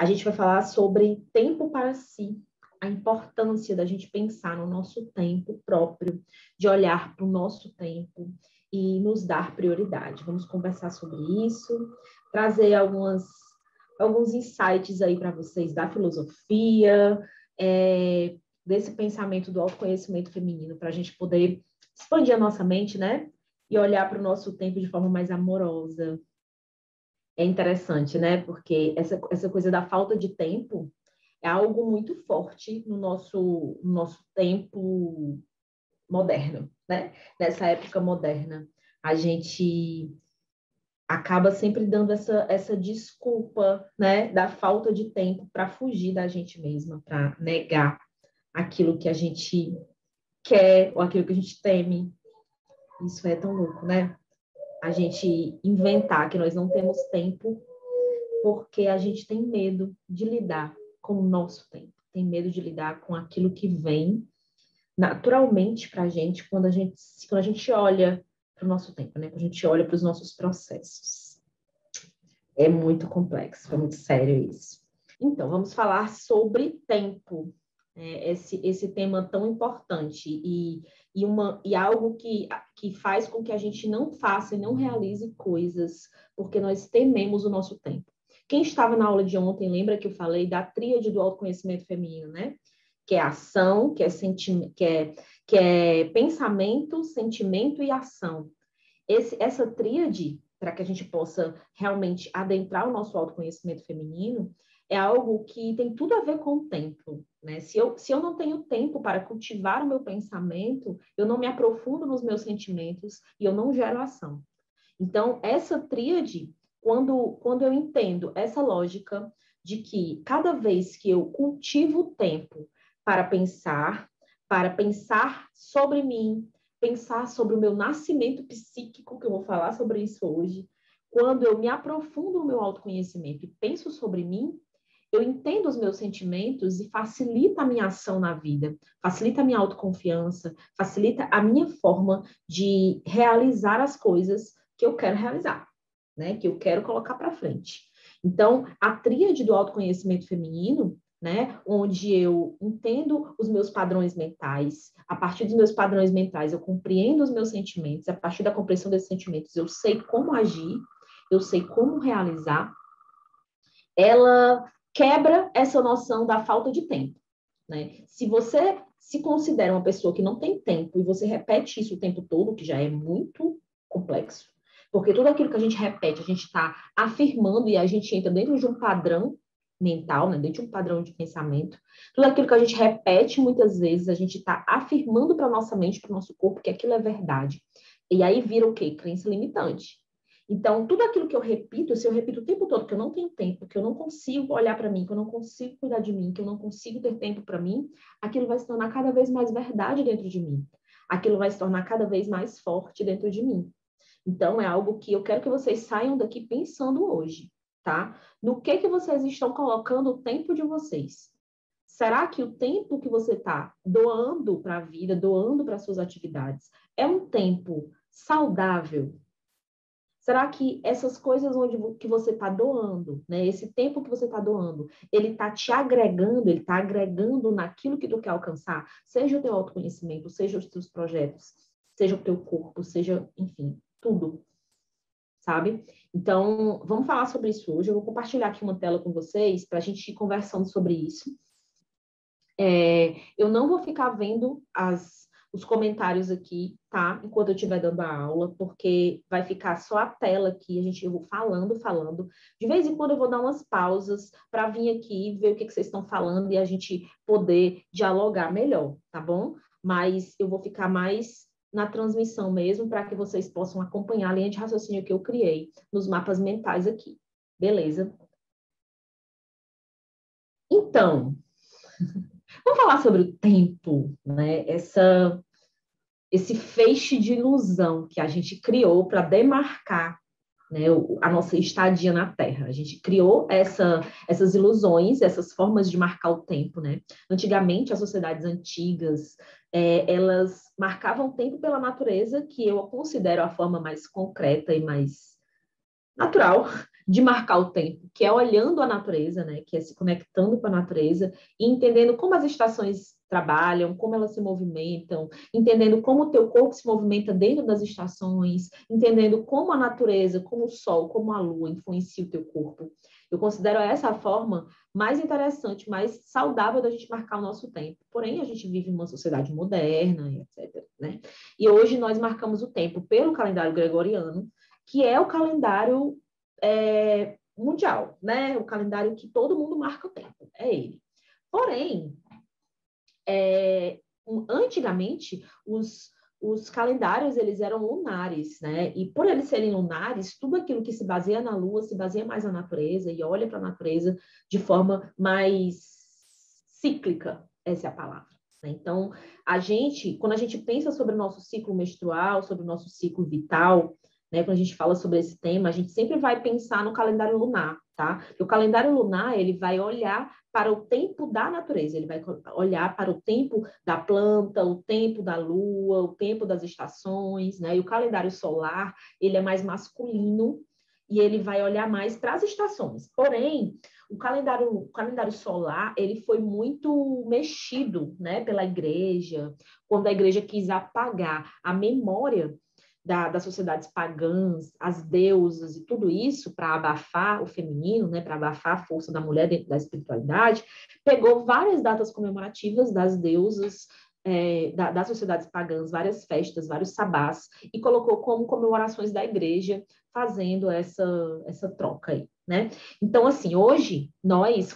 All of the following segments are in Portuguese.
A gente vai falar sobre tempo para si, a importância da gente pensar no nosso tempo próprio, de olhar para o nosso tempo e nos dar prioridade. Vamos conversar sobre isso, trazer alguns insights aí para vocês da filosofia, desse pensamento do autoconhecimento feminino, para a gente poder expandir a nossa mente, né? E olhar para o nosso tempo de forma mais amorosa. É interessante, né? Porque essa coisa da falta de tempo é algo muito forte no nosso tempo moderno, né? Nessa época moderna, a gente acaba sempre dando essa desculpa, né? Da falta de tempo para fugir da gente mesma, para negar aquilo que a gente quer ou aquilo que a gente teme. Isso é tão louco, né? A gente inventar que nós não temos tempo porque a gente tem medo de lidar com o nosso tempo, tem medo de lidar com aquilo que vem naturalmente para a gente quando a gente olha para o nosso tempo, né? Quando a gente olha para os nossos processos. É muito complexo, é muito sério isso. Então, vamos falar sobre tempo, esse tema tão importante e algo que faz com que a gente não faça e não realize coisas, porque nós tememos o nosso tempo. Quem estava na aula de ontem, lembra que eu falei da tríade do autoconhecimento feminino, né? Que é ação, que é pensamento, sentimento e ação. Essa tríade, para que a gente possa realmente adentrar o nosso autoconhecimento feminino, é algo que tem tudo a ver com o tempo, né? Se eu não tenho tempo para cultivar o meu pensamento, eu não me aprofundo nos meus sentimentos e eu não gero ação. Então, essa tríade, quando eu entendo essa lógica de que cada vez que eu cultivo o tempo para pensar sobre mim, pensar sobre o meu nascimento psíquico, que eu vou falar sobre isso hoje, quando eu me aprofundo no meu autoconhecimento e penso sobre mim, eu entendo os meus sentimentos e facilita a minha ação na vida, facilita a minha autoconfiança, facilita a minha forma de realizar as coisas que eu quero realizar, né? Que eu quero colocar para frente. Então, a tríade do autoconhecimento feminino, né? Onde eu entendo os meus padrões mentais, a partir dos meus padrões mentais eu compreendo os meus sentimentos, a partir da compreensão desses sentimentos eu sei como agir, eu sei como realizar, ela quebra essa noção da falta de tempo, né? Se você se considera uma pessoa que não tem tempo e você repete isso o tempo todo, que já é muito complexo, porque tudo aquilo que a gente repete, a gente está afirmando e a gente entra dentro de um padrão mental, né? Dentro de um padrão de pensamento. Tudo aquilo que a gente repete muitas vezes, a gente está afirmando para a nossa mente, para o nosso corpo, que aquilo é verdade. E aí vira o quê? Crença limitante. Então, tudo aquilo que eu repito, se eu repito o tempo todo que eu não tenho tempo, que eu não consigo olhar para mim, que eu não consigo cuidar de mim, que eu não consigo ter tempo para mim, aquilo vai se tornar cada vez mais verdade dentro de mim. Aquilo vai se tornar cada vez mais forte dentro de mim. Então, é algo que eu quero que vocês saiam daqui pensando hoje, tá? No que vocês estão colocando o tempo de vocês? Será que o tempo que você está doando para a vida, doando para as suas atividades, é um tempo saudável? Será que essas coisas que você está doando, né, esse tempo que você está doando, ele está te agregando, ele está agregando naquilo que tu quer alcançar? Seja o teu autoconhecimento, seja os teus projetos, seja o teu corpo, seja, enfim, tudo, sabe? Então, vamos falar sobre isso hoje. Eu vou compartilhar aqui uma tela com vocês para a gente ir conversando sobre isso. Eu não vou ficar vendo os comentários aqui, tá? Enquanto eu estiver dando a aula, porque vai ficar só a tela aqui, eu vou falando. De vez em quando eu vou dar umas pausas para vir aqui ver o que vocês estão falando e a gente poder dialogar melhor, tá bom? Mas eu vou ficar mais na transmissão mesmo, para que vocês possam acompanhar a linha de raciocínio que eu criei nos mapas mentais aqui. Beleza? Então, vamos falar sobre o tempo, né? Esse feixe de ilusão que a gente criou para demarcar, né, a nossa estadia na Terra. A gente criou essas ilusões, essas formas de marcar o tempo, né? Antigamente, as sociedades antigas, elas marcavam o tempo pela natureza, que eu considero a forma mais concreta e mais natural de marcar o tempo, que é olhando a natureza, né? Que é se conectando com a natureza e entendendo como as estações trabalham, como elas se movimentam, entendendo como o teu corpo se movimenta dentro das estações, entendendo como a natureza, como o sol, como a lua influencia o teu corpo. Eu considero essa a forma mais interessante, mais saudável da gente marcar o nosso tempo. Porém, a gente vive uma sociedade moderna, etc., né? E hoje nós marcamos o tempo pelo calendário gregoriano, que é o calendário mundial, né? O calendário que todo mundo marca o tempo, é ele. Porém, antigamente, os calendários eles eram lunares, né? E por eles serem lunares, tudo aquilo que se baseia na Lua se baseia mais na natureza e olha para a natureza de forma mais cíclica, essa é a palavra. Né? Então, quando a gente pensa sobre o nosso ciclo menstrual, sobre o nosso ciclo vital, né? Quando a gente fala sobre esse tema, a gente sempre vai pensar no calendário lunar, tá? Porque o calendário lunar, ele vai olhar para o tempo da natureza, ele vai olhar para o tempo da planta, o tempo da lua, o tempo das estações, né? E o calendário solar, ele é mais masculino e ele vai olhar mais para as estações. Porém, o calendário solar, ele foi muito mexido, né, pela igreja, quando a igreja quis apagar a memória das sociedades pagãs, as deusas e tudo isso para abafar o feminino, né, para abafar a força da mulher dentro da espiritualidade, pegou várias datas comemorativas das deusas, das sociedades pagãs, várias festas, vários sabás, e colocou como comemorações da igreja, fazendo essa troca aí. Né? Então, assim, hoje,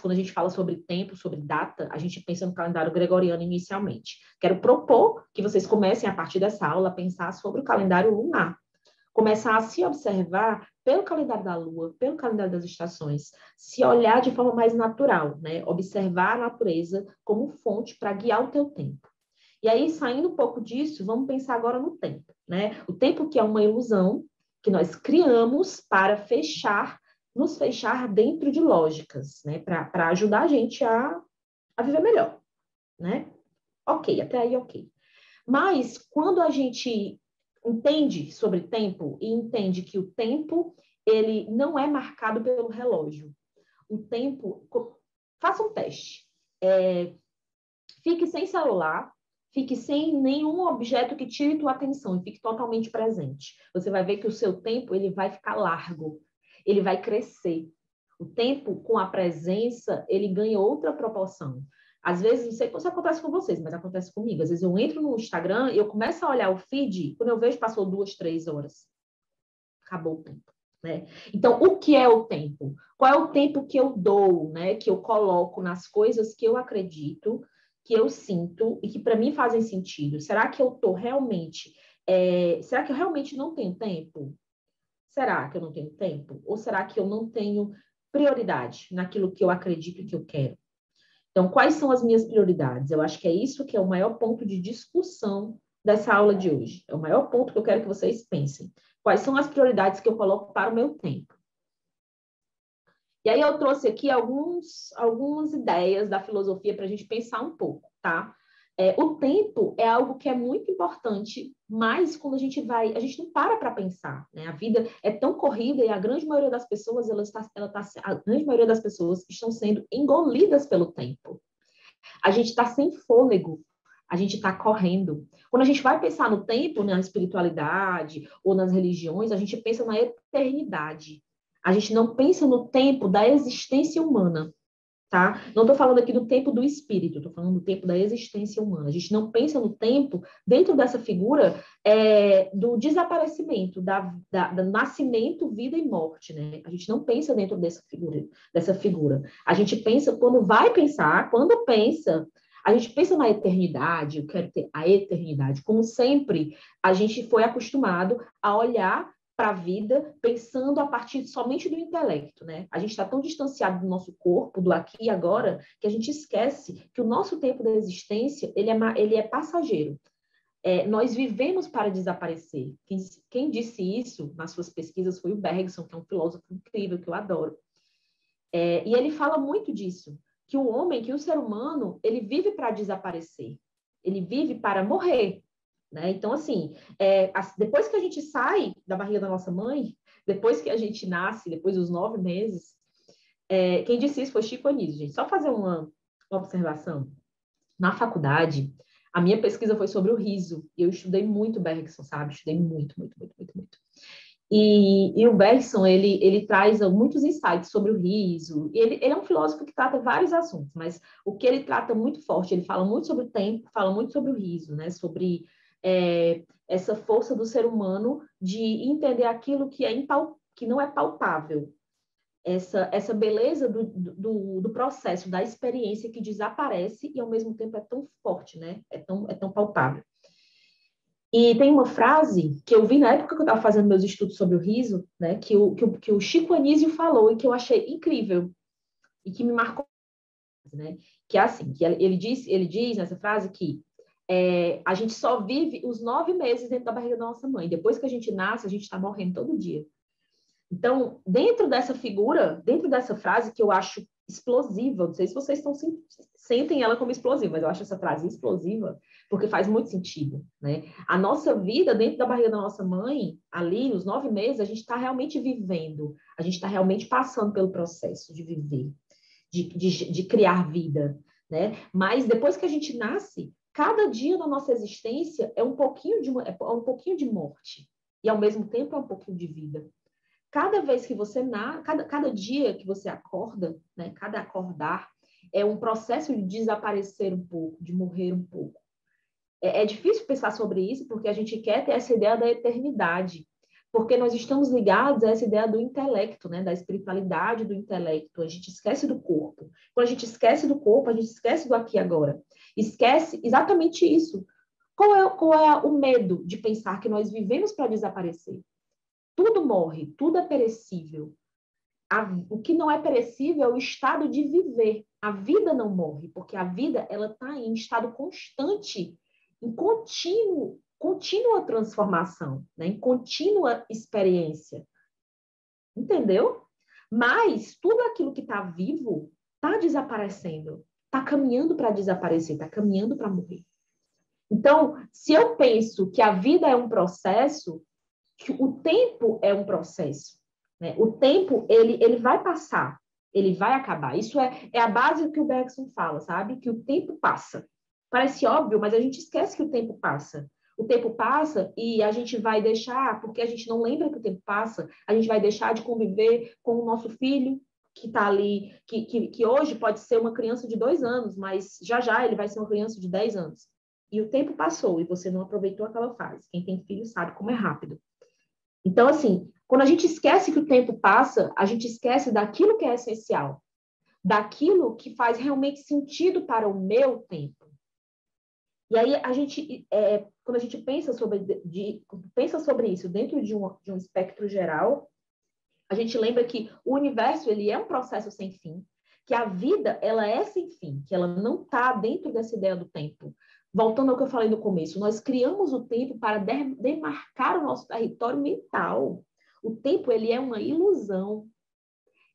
quando a gente fala sobre tempo, sobre data, a gente pensa no calendário gregoriano inicialmente. Quero propor que vocês comecem, a partir dessa aula, a pensar sobre o calendário lunar. Começar a se observar pelo calendário da Lua, pelo calendário das estações, se olhar de forma mais natural, né? Observar a natureza como fonte para guiar o teu tempo. E aí, saindo um pouco disso, vamos pensar agora no tempo, né? O tempo que é uma ilusão que nós criamos para nos fechar dentro de lógicas, né? Para ajudar a gente a viver melhor, né? Ok, até aí ok. Mas quando a gente entende sobre tempo e entende que o tempo ele não é marcado pelo relógio. O tempo, faça um teste. Fique sem celular, fique sem nenhum objeto que tire tua atenção e fique totalmente presente. Você vai ver que o seu tempo ele vai ficar largo, ele vai crescer. O tempo com a presença, ele ganha outra proporção. Às vezes, não sei se acontece com vocês, mas acontece comigo. Às vezes eu entro no Instagram e eu começo a olhar o feed, quando eu vejo passou 2, 3 horas. Acabou o tempo. Né? Então, o que é o tempo? Qual é o tempo que eu dou, né? Que eu coloco nas coisas que eu acredito, que eu sinto e que para mim fazem sentido? Será que eu estou realmente... será que eu realmente não tenho tempo? Será que eu não tenho tempo? Ou será que eu não tenho prioridade naquilo que eu acredito e que eu quero? Então, quais são as minhas prioridades? Eu acho que é isso que é o maior ponto de discussão dessa aula de hoje. É o maior ponto que eu quero que vocês pensem. Quais são as prioridades que eu coloco para o meu tempo? E aí eu trouxe aqui algumas ideias da filosofia para a gente pensar um pouco, tá? O tempo é algo que é muito importante, mas quando a gente não para pensar, né? A vida é tão corrida e a grande maioria das pessoas, a grande maioria das pessoas estão sendo engolidas pelo tempo. A gente está sem fôlego, a gente está correndo. Quando a gente vai pensar no tempo, na espiritualidade ou nas religiões, a gente pensa na eternidade. A gente não pensa no tempo da existência humana, tá? Não estou falando aqui do tempo do espírito, estou falando do tempo da existência humana. A gente não pensa no tempo dentro dessa figura do desaparecimento, do nascimento, vida e morte, né? A gente não pensa dentro dessa figura. A gente pensa, quando pensa, a gente pensa na eternidade, eu quero ter a eternidade. Como sempre, a gente foi acostumado a olhar para a vida pensando a partir somente do intelecto, né? A gente está tão distanciado do nosso corpo, do aqui e agora, que a gente esquece que o nosso tempo da existência ele é passageiro. Nós vivemos para desaparecer. Quem disse isso nas suas pesquisas foi o Bergson, que é um filósofo incrível que eu adoro. E ele fala muito disso, que o ser humano, ele vive para desaparecer. Ele vive para morrer. né? Então, assim, depois que a gente sai da barriga da nossa mãe, depois que a gente nasce, depois dos 9 meses, quem disse isso foi Chico Anísio, gente. Só fazer uma observação. Na faculdade, a minha pesquisa foi sobre o riso. E eu estudei muito Bergson, sabe? Estudei muito, muito, muito, muito, muito. E o Bergson, ele traz muitos insights sobre o riso. Ele é um filósofo que trata vários assuntos, mas o que ele trata muito forte, ele fala muito sobre o tempo, fala muito sobre o riso, né? Sobre essa força do ser humano de entender aquilo que não é palpável, essa beleza do processo, da experiência que desaparece e ao mesmo tempo é tão forte, né? É tão palpável. E tem uma frase que eu vi na época que eu estava fazendo meus estudos sobre o riso, né? Que o Chico Anísio falou e que eu achei incrível e que me marcou, né? Que é assim, que ele diz nessa frase que a gente só vive os 9 meses dentro da barriga da nossa mãe. Depois que a gente nasce, a gente está morrendo todo dia. Então, dentro dessa figura, dentro dessa frase que eu acho explosiva, não sei se vocês sentem ela como explosiva, mas eu acho essa frase explosiva porque faz muito sentido, né? A nossa vida dentro da barriga da nossa mãe, ali nos 9 meses, a gente está realmente vivendo, a gente está realmente passando pelo processo de viver, de criar vida, né? Mas depois que a gente nasce, cada dia da nossa existência é um pouquinho de morte e ao mesmo tempo é um pouquinho de vida. Cada vez que você cada dia que você acorda, né, cada acordar é um processo de desaparecer um pouco, de morrer um pouco. É difícil pensar sobre isso porque a gente quer ter essa ideia da eternidade, porque nós estamos ligados a essa ideia do intelecto, né, da espiritualidade do intelecto. A gente esquece do corpo. Quando a gente esquece do corpo, a gente esquece do aqui e agora. Esquece exatamente isso. Qual é o medo de pensar que nós vivemos para desaparecer? Tudo morre, tudo é perecível. O que não é perecível é o estado de viver. A vida não morre, porque a vida ela está em estado constante, em contínua transformação, né? Em contínua experiência. Entendeu? Mas tudo aquilo que está vivo está desaparecendo, está caminhando para desaparecer, está caminhando para morrer. Então, se eu penso que a vida é um processo, que o tempo é um processo, né? O tempo, ele vai passar, ele vai acabar. Isso é a base que o Bergson fala, sabe? Que o tempo passa. Parece óbvio, mas a gente esquece que o tempo passa. O tempo passa e a gente vai deixar, porque a gente não lembra que o tempo passa, a gente vai deixar de conviver com o nosso filho, que está ali, que hoje pode ser uma criança de 2 anos, mas já ele vai ser uma criança de 10 anos. E o tempo passou e você não aproveitou aquela fase. Quem tem filho sabe como é rápido. Então, assim, quando a gente esquece que o tempo passa, a gente esquece daquilo que é essencial, daquilo que faz realmente sentido para o meu tempo. E aí, quando a gente pensa sobre isso dentro de um espectro geral, a gente lembra que o universo ele é um processo sem fim, que a vida ela é sem fim, que ela não está dentro dessa ideia do tempo. Voltando ao que eu falei no começo, nós criamos o tempo para demarcar o nosso território mental. O tempo ele é uma ilusão.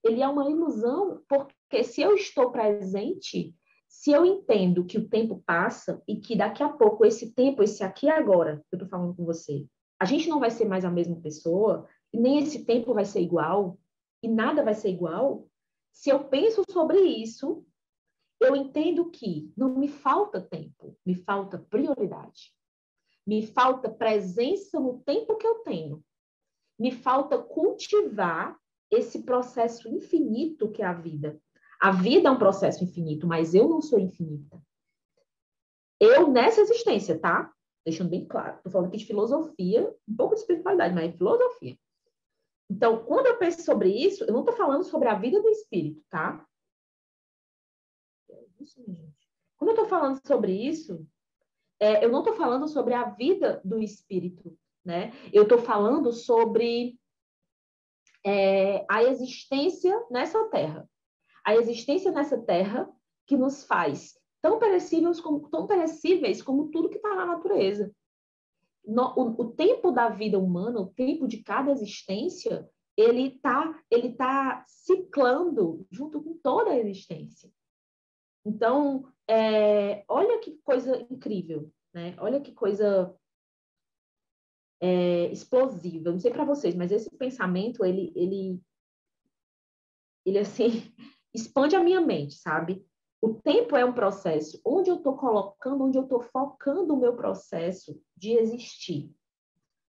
Ele é uma ilusão porque se eu estou presente, se eu entendo que o tempo passa e que daqui a pouco esse tempo, esse aqui e agora, eu estou falando com você, a gente não vai ser mais a mesma pessoa, e nem esse tempo vai ser igual, e nada vai ser igual. Se eu penso sobre isso, eu entendo que não me falta tempo, me falta prioridade. Me falta presença no tempo que eu tenho. Me falta cultivar esse processo infinito que é a vida. A vida é um processo infinito, mas eu não sou infinita. Eu nessa existência, tá? Deixando bem claro. Estou falando aqui de filosofia, um pouco de espiritualidade, mas é filosofia. Então, quando eu penso sobre isso, eu não estou falando sobre a vida do espírito, tá? Quando eu estou falando sobre isso, eu não estou falando sobre a vida do espírito, né? Eu estou falando sobre a existência nessa terra. A existência nessa terra que nos faz tão perecíveis como tudo que está na natureza. O tempo da vida humana, o tempo de cada existência, ele tá ciclando junto com toda a existência. Então, olha que coisa incrível, né? Olha que coisa explosiva. Eu não sei para vocês, mas esse pensamento, ele assim, expande a minha mente, sabe? O tempo é um processo. Onde eu estou colocando, onde eu estou focando o meu processo de existir?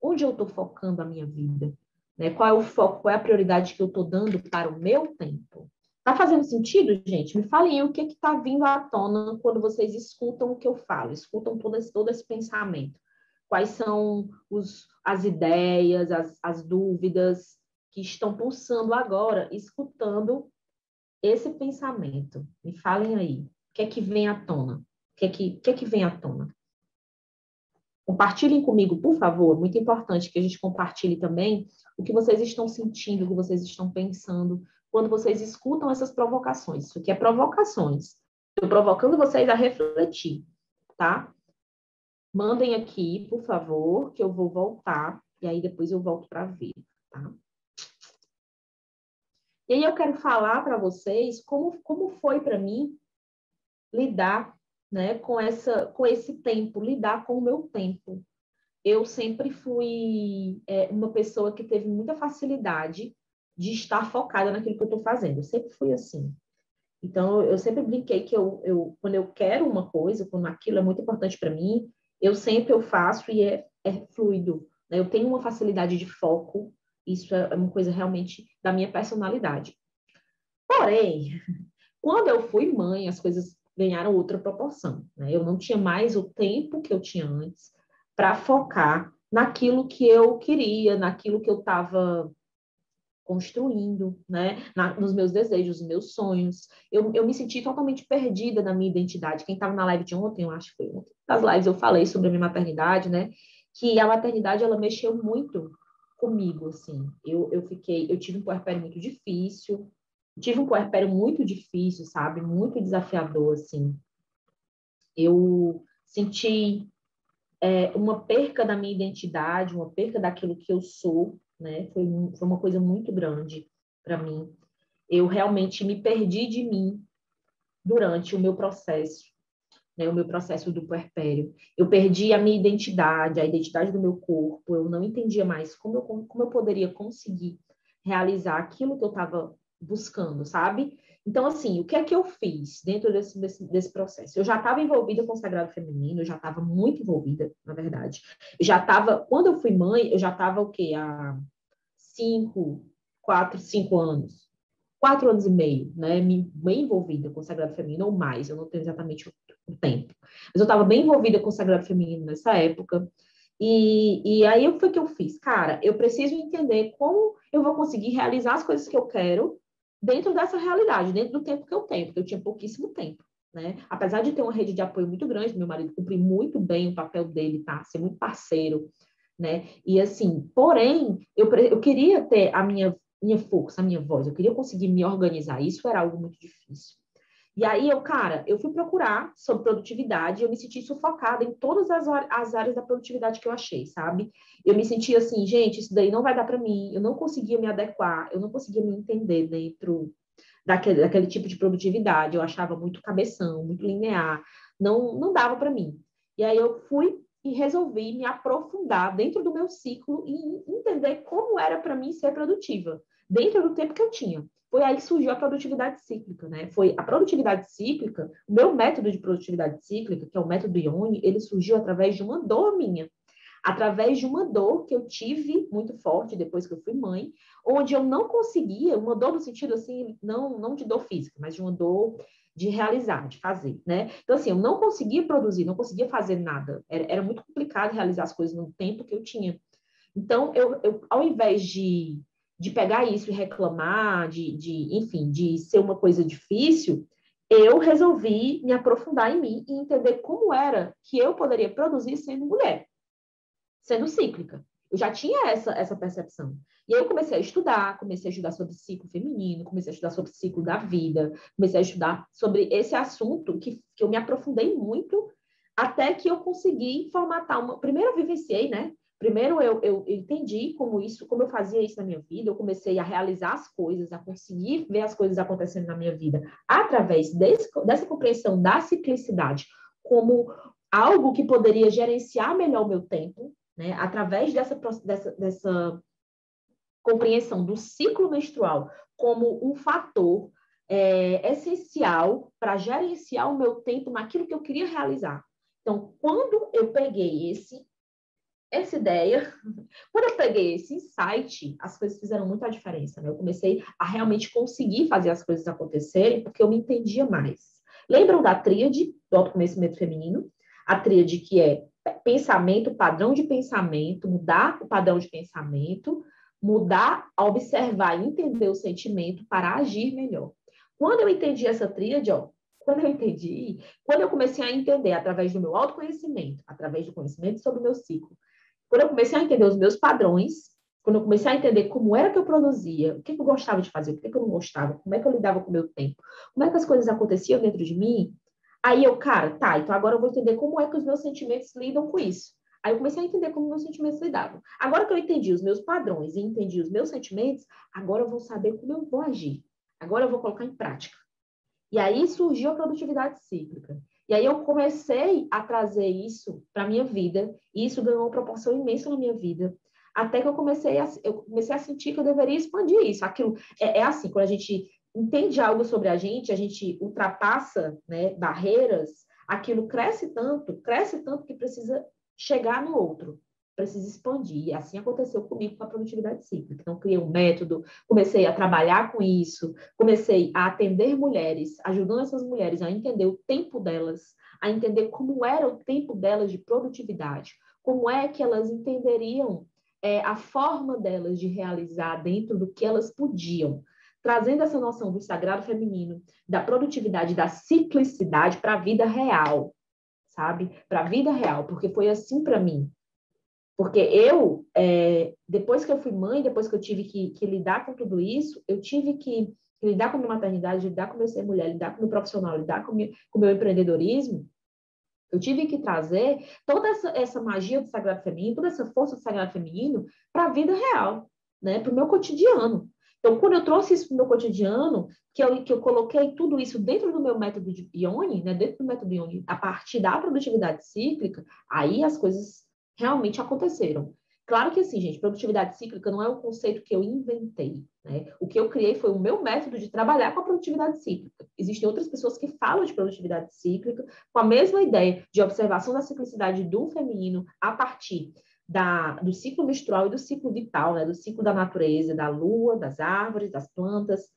Onde eu estou focando a minha vida? Né? Qual é o foco, qual é a prioridade que eu estou dando para o meu tempo? Tá fazendo sentido, gente? Me falem aí o que está vindo à tona quando vocês escutam o que eu falo, escutam todo esse pensamento. Quais são as ideias, as dúvidas que estão pulsando agora, escutando esse pensamento? Me falem aí. O que é que vem à tona? O que é que vem à tona? Compartilhem comigo, por favor. Muito importante que a gente compartilhe também o que vocês estão sentindo, o que vocês estão pensando quando vocês escutam essas provocações. Isso aqui é provocações. Estou provocando vocês a refletir, tá? Mandem aqui, por favor, que eu vou voltar e aí depois eu volto para ver, tá? E aí eu quero falar para vocês como foi para mim lidar, né, com esse tempo, lidar com o meu tempo. Eu sempre fui uma pessoa que teve muita facilidade de estar focada naquilo que eu estou fazendo. Eu sempre fui assim. Então, eu sempre brinquei que quando eu quero uma coisa, quando aquilo é muito importante para mim, eu faço e é fluido, né? Eu tenho uma facilidade de foco, isso é uma coisa realmente da minha personalidade. Porém, quando eu fui mãe, as coisas ganharam outra proporção, né? Eu não tinha mais o tempo que eu tinha antes para focar naquilo que eu queria, naquilo que eu estava construindo, né? Nos meus desejos, nos meus sonhos. Eu me senti totalmente perdida na minha identidade. Quem estava na live de ontem, eu acho que foi uma das lives, eu falei sobre a minha maternidade, né? Que a maternidade, ela mexeu muito comigo, assim. Eu tive um puerpério muito difícil, sabe? Muito desafiador, assim. Eu senti uma perca da minha identidade, uma perca daquilo que eu sou, né? Foi uma coisa muito grande para mim. Eu realmente me perdi de mim durante o meu processo, né? O meu processo do puerpério. Eu perdi a minha identidade, a identidade do meu corpo. Eu não entendia mais como eu poderia conseguir realizar aquilo que eu estava buscando, sabe? Então, assim, o que é que eu fiz dentro desse processo? Eu já estava envolvida com o sagrado feminino, eu já estava muito envolvida, na verdade. Quando eu fui mãe, eu já estava o quê? Há 5 anos. 4 anos e meio, né? Bem envolvida com o sagrado feminino, ou mais, eu não tenho exatamente o tempo. Mas eu estava bem envolvida com o sagrado feminino nessa época. E aí, o que foi que eu fiz? Cara, eu preciso entender como eu vou conseguir realizar as coisas que eu quero dentro dessa realidade, dentro do tempo que eu tenho, porque eu tinha pouquíssimo tempo, né? Apesar de ter uma rede de apoio muito grande, meu marido cumprir muito bem o papel dele, tá? Ser muito parceiro, né? E assim, porém, eu queria ter a minha força, a minha voz, eu queria conseguir me organizar, isso era algo muito difícil. E aí, eu fui procurar sobre produtividade e eu me senti sufocada em todas as áreas da produtividade que eu achei, sabe? Eu me senti assim, gente, isso daí não vai dar para mim, eu não conseguia me adequar, eu não conseguia me entender dentro daquele tipo de produtividade, eu achava muito cabeção, muito linear, não dava para mim. E aí eu fui e resolvi me aprofundar dentro do meu ciclo e entender como era para mim ser produtiva, dentro do tempo que eu tinha. Foi aí que surgiu a produtividade cíclica, né? Foi a produtividade cíclica, o meu método de produtividade cíclica, que é o método Ione, ele surgiu através de uma dor minha, através de uma dor que eu tive muito forte depois que eu fui mãe, onde eu não conseguia, uma dor no sentido assim, não de dor física, mas de uma dor de realizar, de fazer, né? Então, assim, eu não conseguia produzir, não conseguia fazer nada. Era muito complicado realizar as coisas no tempo que eu tinha. Então, ao invés de pegar isso e reclamar, enfim, de ser uma coisa difícil, eu resolvi me aprofundar em mim e entender como era que eu poderia produzir sendo mulher, sendo cíclica. Eu já tinha essa percepção. E aí eu comecei a estudar sobre ciclo feminino, comecei a estudar sobre o ciclo da vida, comecei a estudar sobre esse assunto que eu me aprofundei muito, até que eu consegui formatar uma. Primeiro eu vivenciei, né? Primeiro eu entendi como eu fazia isso na minha vida, eu comecei a realizar as coisas, a conseguir ver as coisas acontecendo na minha vida, através dessa compreensão da ciclicidade como algo que poderia gerenciar melhor o meu tempo, né? Através dessa compreensão do ciclo menstrual como um fator essencial para gerenciar o meu tempo naquilo que eu queria realizar. Então, quando eu peguei essa ideia, quando eu peguei esse insight, as coisas fizeram muita diferença, né? Eu comecei a realmente conseguir fazer as coisas acontecerem porque eu me entendia mais. Lembram da tríade do autoconhecimento feminino? A tríade que é pensamento, padrão de pensamento, mudar o padrão de pensamento, mudar, observar e entender o sentimento para agir melhor. Quando eu entendi essa tríade, quando eu comecei a entender através do meu autoconhecimento, através do conhecimento sobre o meu ciclo, quando eu comecei a entender os meus padrões, quando eu comecei a entender como era que eu produzia, o que eu gostava de fazer, o que eu não gostava, como é que eu lidava com o meu tempo, como é que as coisas aconteciam dentro de mim, aí eu, cara, tá, então agora eu vou entender como é que os meus sentimentos lidam com isso. Aí eu comecei a entender como meus sentimentos lidavam. Agora que eu entendi os meus padrões e entendi os meus sentimentos, agora eu vou saber como eu vou agir. Agora eu vou colocar em prática. E aí surgiu a produtividade cíclica. E aí eu comecei a trazer isso para a minha vida, e isso ganhou uma proporção imensa na minha vida, até que eu comecei a sentir que eu deveria expandir isso. Aquilo é assim, quando a gente entende algo sobre a gente ultrapassa, né, barreiras, aquilo cresce tanto que precisa chegar no outro, precisa expandir. E assim aconteceu comigo com a produtividade cíclica. Então, criei um método, comecei a trabalhar com isso, comecei a atender mulheres, ajudando essas mulheres a entender o tempo delas, a entender como era o tempo delas de produtividade, como é que elas entenderiam a forma delas de realizar dentro do que elas podiam, trazendo essa noção do sagrado feminino, da produtividade, da ciclicidade para a vida real, sabe? Para a vida real, porque foi assim para mim. Porque eu, depois que eu fui mãe, depois que eu tive que lidar com tudo isso, eu tive que lidar com a minha maternidade, lidar com meu ser mulher, lidar com o meu profissional, lidar com o meu empreendedorismo. Eu tive que trazer toda essa magia do sagrado feminino, toda essa força do sagrado feminino para a vida real, né? Para o meu cotidiano. Então, quando eu trouxe isso para o meu cotidiano, que eu coloquei tudo isso dentro do meu método de Ione, né? Dentro do método Ione, a partir da produtividade cíclica, aí as coisas realmente aconteceram. Claro que assim, gente, produtividade cíclica não é um conceito que eu inventei, né? O que eu criei foi o meu método de trabalhar com a produtividade cíclica. Existem outras pessoas que falam de produtividade cíclica com a mesma ideia de observação da ciclicidade do feminino a partir do ciclo menstrual e do ciclo vital, né? Do ciclo da natureza, da lua, das árvores, das plantas.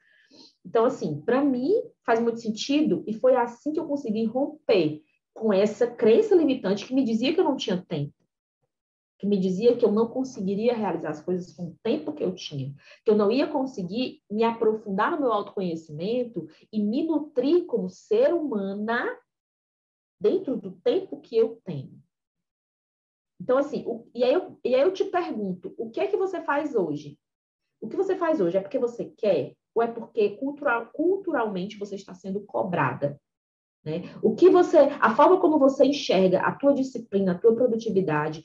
Então, assim, para mim faz muito sentido e foi assim que eu consegui romper com essa crença limitante que me dizia que eu não tinha tempo, que me dizia que eu não conseguiria realizar as coisas com o tempo que eu tinha, que eu não ia conseguir me aprofundar no meu autoconhecimento e me nutrir como ser humana dentro do tempo que eu tenho. Então, assim, e aí eu te pergunto, o que é que você faz hoje? O que você faz hoje é porque você quer ou é porque culturalmente você está sendo cobrada? Né? A forma como você enxerga a tua disciplina, a tua produtividade,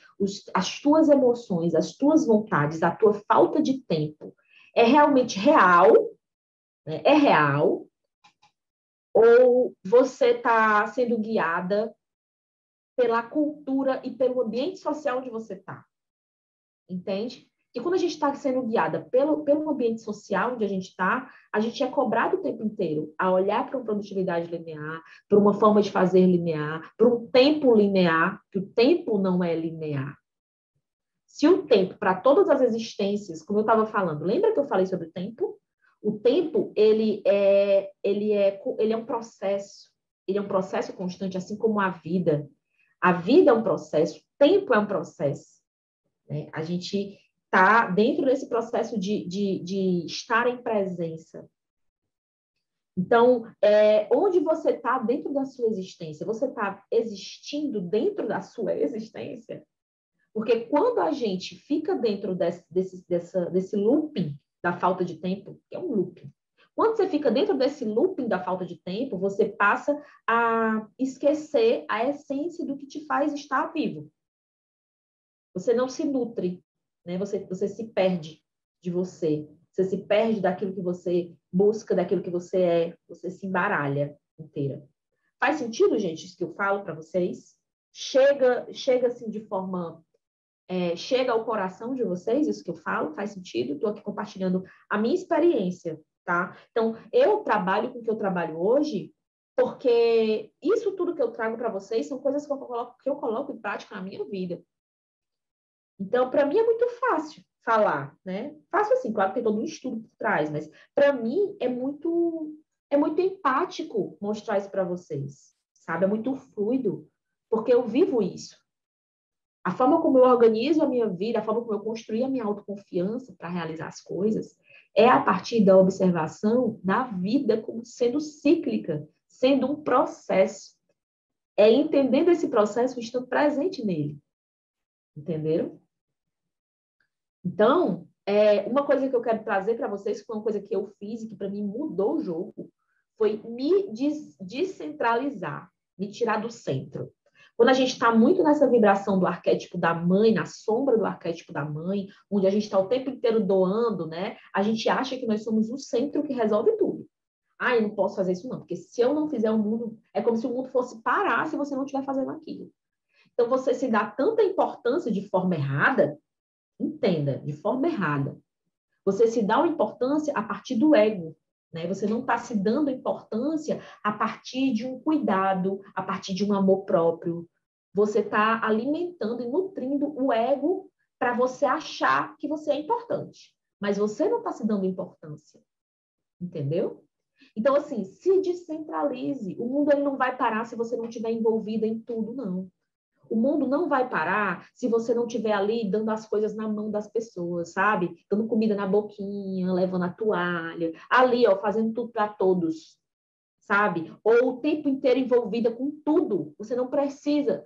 as tuas emoções, as tuas vontades, a tua falta de tempo, é realmente real? Né? É real? Ou você está sendo guiada pela cultura e pelo ambiente social onde você está? Entende? E quando a gente está sendo guiada pelo ambiente social onde a gente é cobrado o tempo inteiro a olhar para uma produtividade linear, para uma forma de fazer linear, para um tempo linear, que o tempo não é linear. Se o tempo, para todas as existências, como eu estava falando, lembra que eu falei sobre o tempo? O tempo, ele é um processo. Ele é um processo constante, assim como a vida. A vida é um processo, o tempo é um processo. Né? A gente está dentro desse processo de estar em presença. Então, onde você está dentro da sua existência? Você está existindo dentro da sua existência? Porque quando a gente fica dentro desse looping da falta de tempo, que é um looping, quando você fica dentro desse looping da falta de tempo, você passa a esquecer a essência do que te faz estar vivo. Você não se nutre, né? Você se perde de você. Você se perde daquilo que você busca, daquilo que você é. Você se embaralha inteira. Faz sentido, gente, isso que eu falo para vocês? Chega assim de forma chega ao coração de vocês, isso que eu falo, faz sentido? Estou aqui compartilhando a minha experiência, tá? Então, eu trabalho com o que eu trabalho hoje, porque isso tudo que eu trago para vocês são coisas que eu coloco em prática na minha vida. Então, para mim é muito fácil falar, né? Fácil assim, claro que tem todo um estudo por trás, mas para mim é muito empático mostrar isso para vocês, sabe? É muito fluido, porque eu vivo isso. A forma como eu organizo a minha vida, a forma como eu construí a minha autoconfiança para realizar as coisas, é a partir da observação da vida como sendo cíclica, sendo um processo. É entendendo esse processo e estando presente nele. Entenderam? Então, uma coisa que eu quero trazer para vocês, que foi uma coisa que eu fiz e que para mim mudou o jogo, foi me descentralizar, me tirar do centro. Quando a gente está muito nessa vibração do arquétipo da mãe, na sombra do arquétipo da mãe, onde a gente está o tempo inteiro doando, né? A gente acha que nós somos o centro que resolve tudo. Ah, eu não posso fazer isso não, porque se eu não fizer o mundo, é como se o mundo fosse parar se você não estiver fazendo aquilo. Então, você se dá tanta importância de forma errada, entenda, de forma errada. Você se dá uma importância a partir do ego, né? Você não está se dando importância a partir de um cuidado, a partir de um amor próprio. Você está alimentando e nutrindo o ego para você achar que você é importante. Mas você não está se dando importância. Entendeu? Então, assim, se descentralize. O mundo ele não vai parar se você não estiver envolvida em tudo, não. O mundo não vai parar se você não estiver ali dando as coisas na mão das pessoas, sabe? Dando comida na boquinha, levando a toalha, ali, ó, fazendo tudo para todos, sabe? Ou o tempo inteiro envolvida com tudo. Você não precisa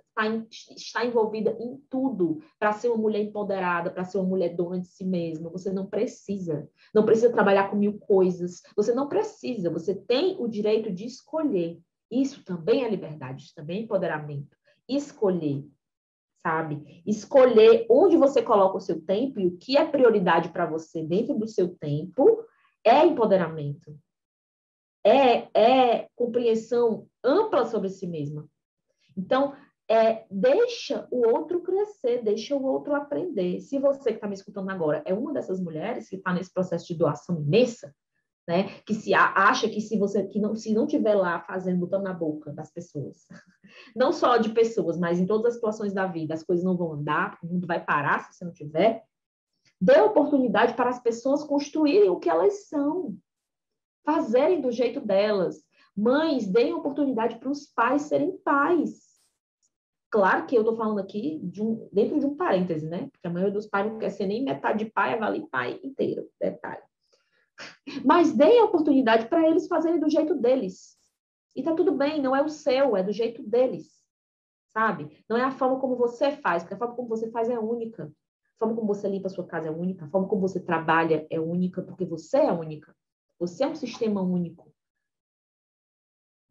estar envolvida em tudo para ser uma mulher empoderada, para ser uma mulher dona de si mesma. Você não precisa. Não precisa trabalhar com 1000 coisas. Você não precisa. Você tem o direito de escolher. Isso também é liberdade, isso também é empoderamento. Escolher, sabe? Escolher onde você coloca o seu tempo e o que é prioridade para você dentro do seu tempo é empoderamento. É compreensão ampla sobre si mesma. Então, deixa o outro crescer, deixa o outro aprender. Se você que está me escutando agora é uma dessas mulheres que está nesse processo de doação imensa, né? Que acha que se não tiver lá fazendo, botando na boca das pessoas, não só de pessoas, mas em todas as situações da vida, as coisas não vão andar, o mundo vai parar se você não tiver. Dê oportunidade para as pessoas construírem o que elas são, fazerem do jeito delas. Mães, deem oportunidade para os pais serem pais. Claro que eu estou falando aqui dentro de um parêntese, né? Porque a maioria dos pais não quer ser nem metade de pai, vale pai inteiro, detalhe. Mas deem a oportunidade para eles fazerem do jeito deles. E tá tudo bem, não é o seu, é do jeito deles, sabe? Não é a forma como você faz, porque a forma como você faz é única. A forma como você limpa a sua casa é única. A forma como você trabalha é única, porque você é única. Você é um sistema único.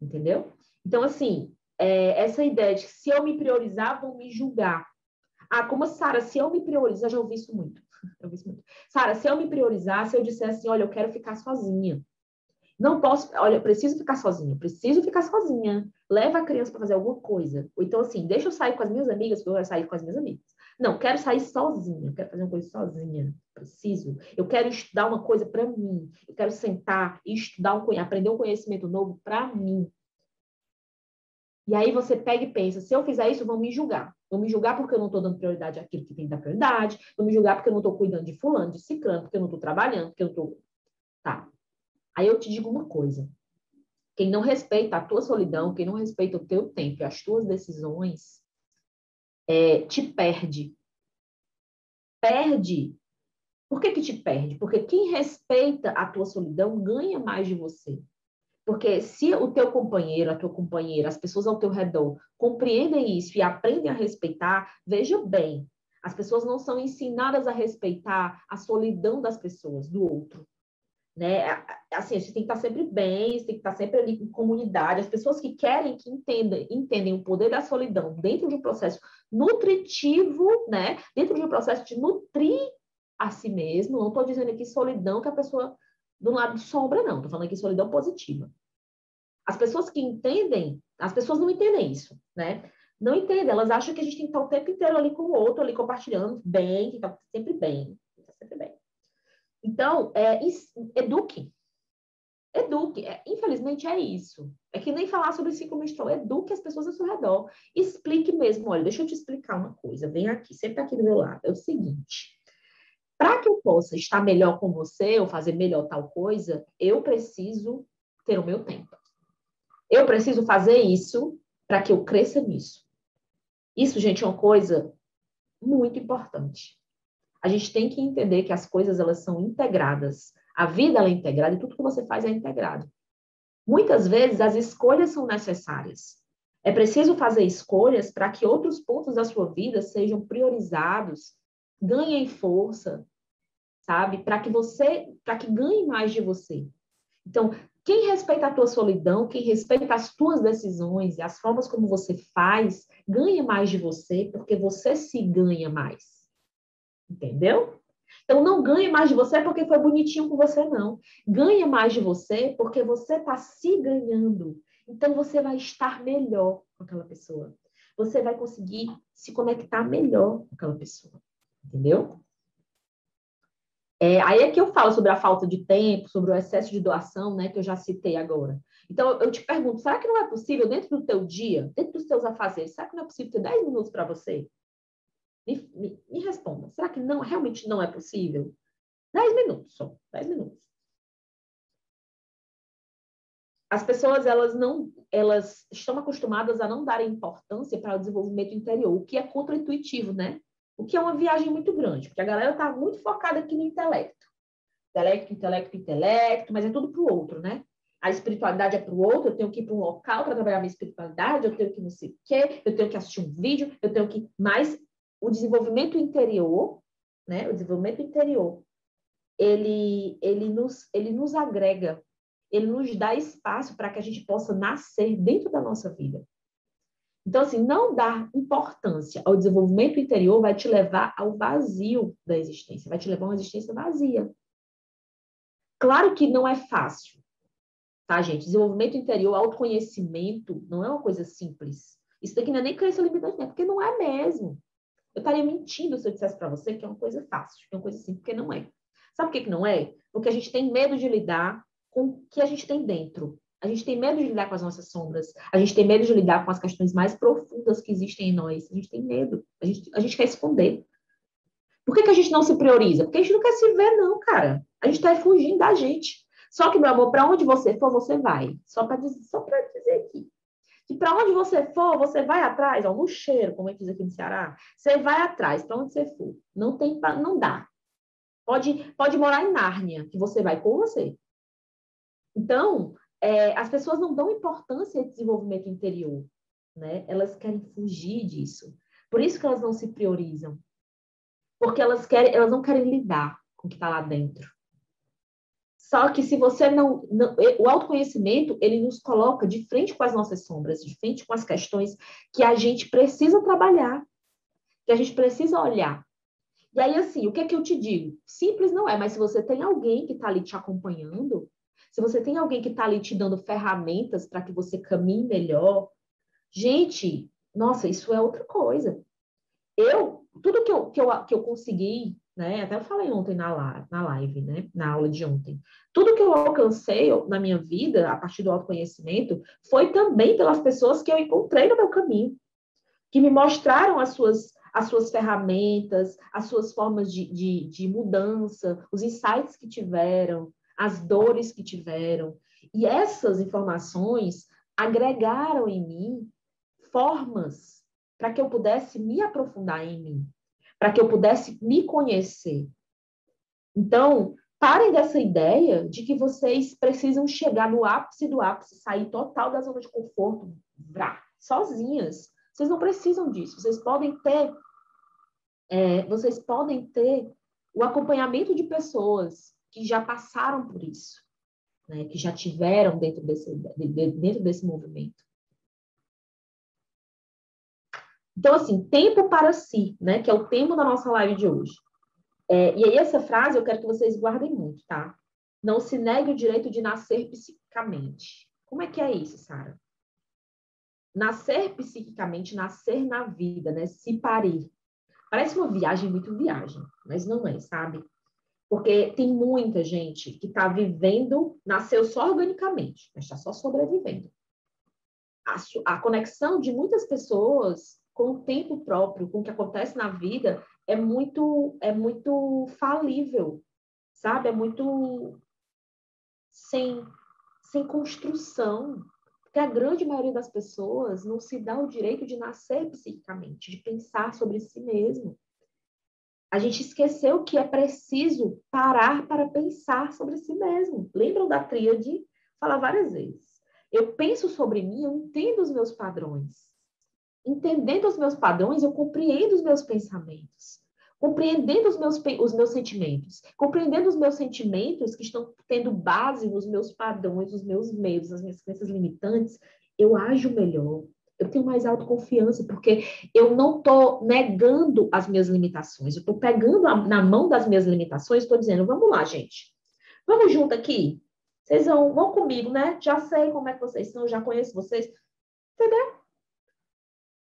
Entendeu? Então, assim, essa ideia de que se eu me priorizar, vão me julgar. Ah, como a Sara, se eu me priorizar, já ouvi isso muito. Sara, se eu me priorizar, se eu disser assim, olha, eu quero ficar sozinha. Não posso, olha, eu preciso ficar sozinha, preciso ficar sozinha. Leva a criança para fazer alguma coisa. Ou então, assim, deixa eu sair com as minhas amigas, porque eu quero sair com as minhas amigas. Não, quero sair sozinha, quero fazer uma coisa sozinha. Preciso. Eu quero estudar uma coisa para mim. Eu quero sentar e estudar aprender um conhecimento novo para mim. E aí você pega e pensa, se eu fizer isso, vão me julgar. Vão me julgar porque eu não estou dando prioridade àquilo que tem que dar prioridade. Vão me julgar porque eu não estou cuidando de fulano, de ciclano, porque eu não estou trabalhando, porque eu estou... Tá. Aí eu te digo uma coisa. Quem não respeita a tua solidão, quem não respeita o teu tempo e as tuas decisões, te perde. Perde. Por que te perde? Porque quem respeita a tua solidão ganha mais de você. Porque se o teu companheiro, a tua companheira, as pessoas ao teu redor compreendem isso e aprendem a respeitar, veja bem, as pessoas não são ensinadas a respeitar a solidão das pessoas, do outro. Né? Assim, a gente tem que estar sempre bem, tem que estar sempre ali em comunidade. As pessoas que querem, que entendem o poder da solidão dentro de um processo nutritivo, né? Dentro de um processo de nutrir a si mesmo. Não estou dizendo aqui solidão que a pessoa do lado de sombra, não. Estou falando aqui solidão positiva. As pessoas que entendem, as pessoas não entendem isso, né? Não entendem, elas acham que a gente tem que estar o tempo inteiro ali com o outro, ali compartilhando bem, que está sempre bem. Tá sempre bem. Então, eduque. Eduque. Infelizmente é isso. É que nem falar sobre ciclo menstrual. Eduque as pessoas ao seu redor. Explique mesmo. Olha, deixa eu te explicar uma coisa. Vem aqui, sempre aqui do meu lado. É o seguinte. Para que eu possa estar melhor com você ou fazer melhor tal coisa, eu preciso ter o meu tempo. Eu preciso fazer isso para que eu cresça nisso. Isso, gente, é uma coisa muito importante. A gente tem que entender que as coisas, elas são integradas. A vida, ela é integrada e tudo que você faz é integrado. Muitas vezes, as escolhas são necessárias. É preciso fazer escolhas para que outros pontos da sua vida sejam priorizados, ganhem força, sabe? Para que ganhe mais de você. Então, quem respeita a tua solidão, quem respeita as tuas decisões e as formas como você faz, ganha mais de você, porque você se ganha mais. Entendeu? Então, não ganhe mais de você porque foi bonitinho com você, não. Ganha mais de você porque você está se ganhando. Então, você vai estar melhor com aquela pessoa. Você vai conseguir se conectar melhor com aquela pessoa. Entendeu? Aí é que eu falo sobre a falta de tempo, sobre o excesso de doação, né, que eu já citei agora. Então, eu te pergunto, será que não é possível, dentro do teu dia, dentro dos teus afazeres, será que não é possível ter 10 minutos para você? Me responda. Será que não, realmente não é possível? 10 minutos só. 10 minutos. As pessoas, elas estão acostumadas a não darem importância para o desenvolvimento interior, o que é contraintuitivo, né? O que é uma viagem muito grande, porque a galera está muito focada aqui no intelecto. Intelecto, intelecto, intelecto, mas é tudo para o outro, né? A espiritualidade é para o outro, eu tenho que ir para um local para trabalhar minha espiritualidade, eu tenho que não sei o quê, eu tenho que assistir um vídeo, eu tenho que... Mas o desenvolvimento interior, né? O desenvolvimento interior, ele nos agrega, ele nos dá espaço para que a gente possa nascer dentro da nossa vida. Então, assim, não dar importância ao desenvolvimento interior vai te levar ao vazio da existência, vai te levar a uma existência vazia. Claro que não é fácil, tá, gente? Desenvolvimento interior, autoconhecimento, não é uma coisa simples. Isso daqui não é nem crença limitante, né? Porque não é mesmo. Eu estaria mentindo se eu dissesse para você que é uma coisa fácil, que é uma coisa simples, porque não é. Sabe por que não é? Porque a gente tem medo de lidar com o que a gente tem dentro. A gente tem medo de lidar com as nossas sombras. A gente tem medo de lidar com as questões mais profundas que existem em nós. A gente tem medo. A gente quer esconder. Por que a gente não se prioriza? Porque a gente não quer se ver, não, cara. A gente está fugindo da gente. Só que, meu amor, para onde você for, você vai. Só para dizer aqui. E para onde você for, você vai atrás, ó, no cheiro, como é que diz aqui no Ceará, você vai atrás, para onde você for. Não dá. Pode morar em Nárnia, que você vai com você. Então, as pessoas não dão importância ao desenvolvimento interior, né? Elas querem fugir disso. Por isso que elas não se priorizam. Porque elas não querem lidar com o que está lá dentro. Só que se você o autoconhecimento, ele nos coloca de frente com as nossas sombras, de frente com as questões que a gente precisa trabalhar, que a gente precisa olhar. E aí, assim, o que é que eu te digo? Simples não é, mas se você tem alguém que está ali te acompanhando, se você tem alguém que está ali te dando ferramentas para que você caminhe melhor, gente, nossa, isso é outra coisa. Tudo que eu consegui, né? Até eu falei ontem na live, né? Na aula de ontem. Tudo que eu alcancei na minha vida, a partir do autoconhecimento, foi também pelas pessoas que eu encontrei no meu caminho, que me mostraram as suas ferramentas, as suas formas de mudança, os insights que tiveram, as dores que tiveram. E essas informações agregaram em mim formas para que eu pudesse me aprofundar em mim, para que eu pudesse me conhecer. Então, parem dessa ideia de que vocês precisam chegar no ápice do ápice, sair total da zona de conforto, sozinhas. Vocês não precisam disso. Vocês podem ter o acompanhamento de pessoas que já passaram por isso, né? Que já tiveram dentro desse movimento. Então, assim, tempo para si, né? Que é o tema da nossa live de hoje. E aí, essa frase eu quero que vocês guardem muito, tá? Não se negue o direito de nascer psiquicamente. Como é que é isso, Sara? nascer psiquicamente, nascer na vida, né? Se parir. Parece uma viagem, muito viagem, mas não é, sabe? Porque tem muita gente que está vivendo, nasceu só organicamente, mas está só sobrevivendo. A conexão de muitas pessoas com o tempo próprio, com o que acontece na vida, é muito falível, sabe? É muito sem, sem construção. Porque a grande maioria das pessoas não se dá o direito de nascer psiquicamente, de pensar sobre si mesmo. A gente esqueceu que é preciso parar para pensar sobre si mesmo. Lembram da tríade? Fala várias vezes. Eu penso sobre mim, eu entendo os meus padrões. Entendendo os meus padrões, eu compreendo os meus pensamentos. Compreendendo os meus sentimentos. Compreendendo os meus sentimentos que estão tendo base nos meus padrões, nos meus medos, nas minhas crenças limitantes, eu ajo melhor. Eu tenho mais autoconfiança, porque eu não estou negando as minhas limitações. Eu estou pegando na mão das minhas limitações e estou dizendo, vamos lá, gente. Vamos junto aqui? Vocês vão comigo, né? Já sei como é que vocês são, já conheço vocês. Entendeu?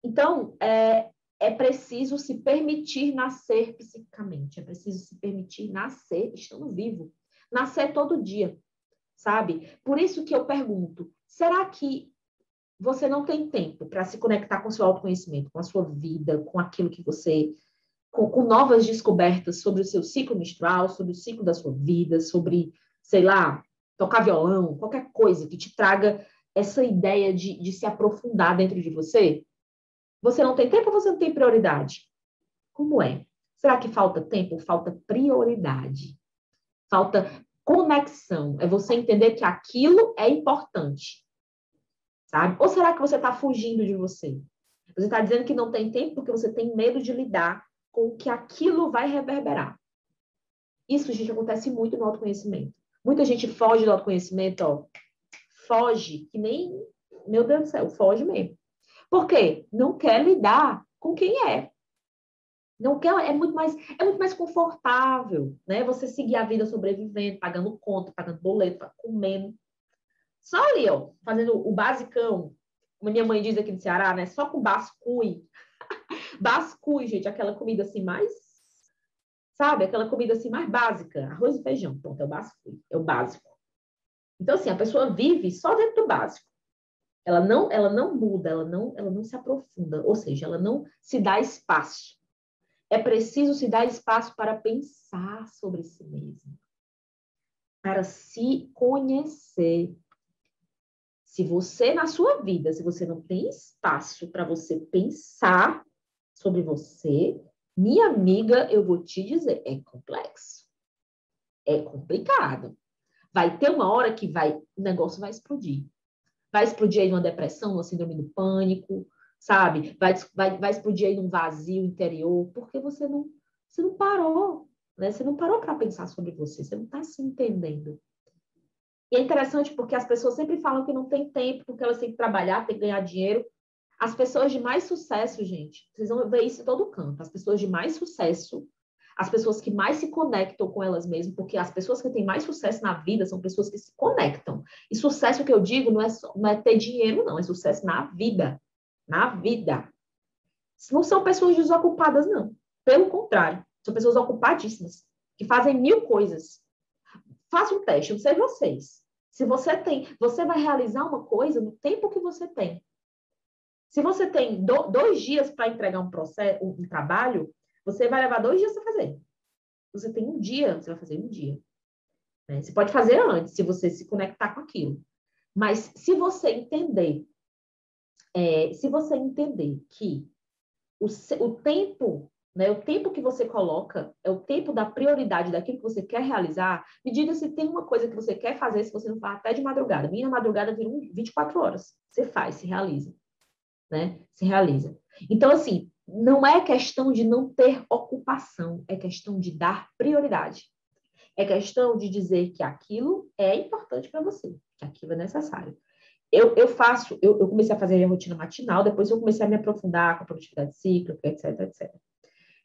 Então, é preciso se permitir nascer psiquicamente. É preciso se permitir nascer estando vivo. Nascer todo dia, sabe? Por isso que eu pergunto, será que você não tem tempo para se conectar com o seu autoconhecimento, com a sua vida, com aquilo que você... Com novas descobertas sobre o seu ciclo menstrual, sobre o ciclo da sua vida, sobre, sei lá, tocar violão, qualquer coisa que te traga essa ideia de se aprofundar dentro de você? Você não tem tempo ou você não tem prioridade? Como é? Será que falta tempo ou falta prioridade? Falta conexão. É você entender que aquilo é importante, sabe? Ou será que você está fugindo de você? Você está dizendo que não tem tempo porque você tem medo de lidar com o que aquilo vai reverberar. Isso, gente, acontece muito no autoconhecimento. Muita gente foge do autoconhecimento, ó. Foge, que nem... Meu Deus do céu, foge mesmo. Por quê? Não quer lidar com quem é. Não quer, é muito mais confortável, né? Você seguir a vida sobrevivendo, pagando conta, pagando boleto, comendo. Só ali, ó, fazendo o basicão, como a minha mãe diz aqui no Ceará, né? Só com bascui. Bascui, gente, aquela comida assim mais, sabe? Aquela comida assim mais básica, arroz e feijão. Pronto, é o bascui, é o básico. Então, assim, a pessoa vive só dentro do básico. Ela não muda, ela não se aprofunda, ou seja, ela não se dá espaço. É preciso se dar espaço para pensar sobre si mesmo, para se conhecer. Se você, na sua vida, se você não tem espaço para você pensar sobre você, minha amiga, eu vou te dizer, é complexo, é complicado. Vai ter uma hora que o negócio vai explodir. Vai explodir aí numa depressão, numa síndrome do pânico, sabe? Vai explodir aí num vazio interior, porque você não parou, né? Você não parou para pensar sobre você não está se entendendo. E é interessante porque as pessoas sempre falam que não tem tempo, porque elas têm que trabalhar, têm que ganhar dinheiro. As pessoas de mais sucesso, gente, vocês vão ver isso em todo canto. As pessoas de mais sucesso, as pessoas que mais se conectam com elas mesmas, porque as pessoas que têm mais sucesso na vida são pessoas que se conectam. E sucesso que eu digo não é ter dinheiro, não, é sucesso na vida. Na vida. Não são pessoas desocupadas, não. Pelo contrário, são pessoas ocupadíssimas, que fazem mil coisas. Faça um teste, não sei vocês. Se você vai realizar uma coisa no tempo que você tem. Se você tem 2 dias para entregar um trabalho, você vai levar 2 dias para fazer. Você tem um dia, você vai fazer um dia. Né? Você pode fazer antes, se você se conectar com aquilo. Mas se você entender que o tempo, né, o tempo que você coloca é o tempo da prioridade daquilo que você quer realizar, me diga se tem uma coisa que você quer fazer, se você não faz até de madrugada. Minha madrugada vira 24 horas. Você faz, se realiza. Né? Se realiza. Então, assim, não é questão de não ter ocupação, é questão de dar prioridade. É questão de dizer que aquilo é importante para você, que aquilo é necessário. Eu comecei a fazer a minha rotina matinal, depois eu comecei a me aprofundar com a produtividade cíclica, etc, etc.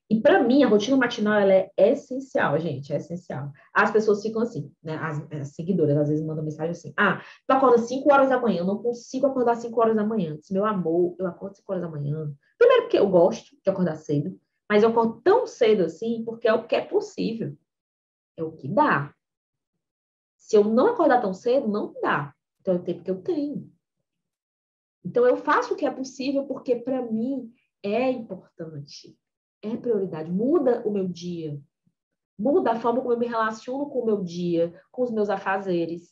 E para mim, a rotina matinal ela é essencial, gente, é essencial. As pessoas ficam assim, né? As seguidoras às vezes mandam mensagem assim: ah, tu acorda 5 horas da manhã, eu não consigo acordar 5 horas da manhã. Disse, meu amor, eu acordo 5 horas da manhã. Primeiro, porque eu gosto de acordar cedo, mas eu acordo tão cedo assim porque é o que é possível, é o que dá. Se eu não acordar tão cedo, não dá. Então, é o tempo que eu tenho. Então, eu faço o que é possível porque, para mim, é importante, é prioridade. Muda o meu dia, muda a forma como eu me relaciono com o meu dia, com os meus afazeres,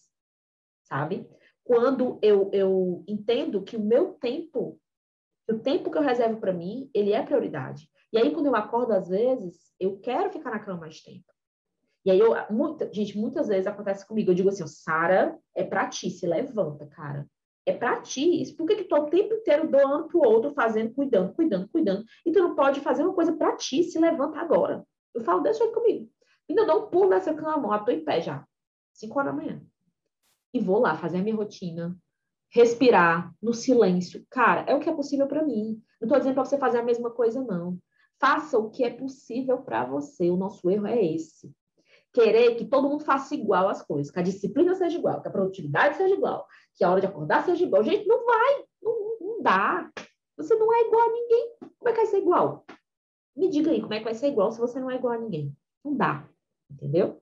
sabe? Quando eu entendo que o meu tempo, o tempo que eu reservo para mim, ele é prioridade. E aí, quando eu acordo, às vezes, eu quero ficar na cama mais tempo. E aí, gente, muitas vezes acontece comigo. Eu digo assim, Sara, é pra ti, se levanta, cara. É pra ti. Isso, por que que tu tá o tempo inteiro doando pro outro, fazendo, cuidando, cuidando, cuidando? E tu não pode fazer uma coisa pra ti, se levanta agora. Eu falo, deixa aí comigo. Ainda dou um pulo nessa cama, tô em pé já. 5 horas da manhã. E vou lá fazer a minha rotina, respirar no silêncio. Cara, é o que é possível para mim. Não tô dizendo para você fazer a mesma coisa, não. Faça o que é possível para você. O nosso erro é esse. Querer que todo mundo faça igual as coisas, que a disciplina seja igual, que a produtividade seja igual, que a hora de acordar seja igual. Gente, não vai, não dá. Você não é igual a ninguém. Como é que vai ser igual? Me diga aí, como é que vai ser igual se você não é igual a ninguém? Não dá, entendeu?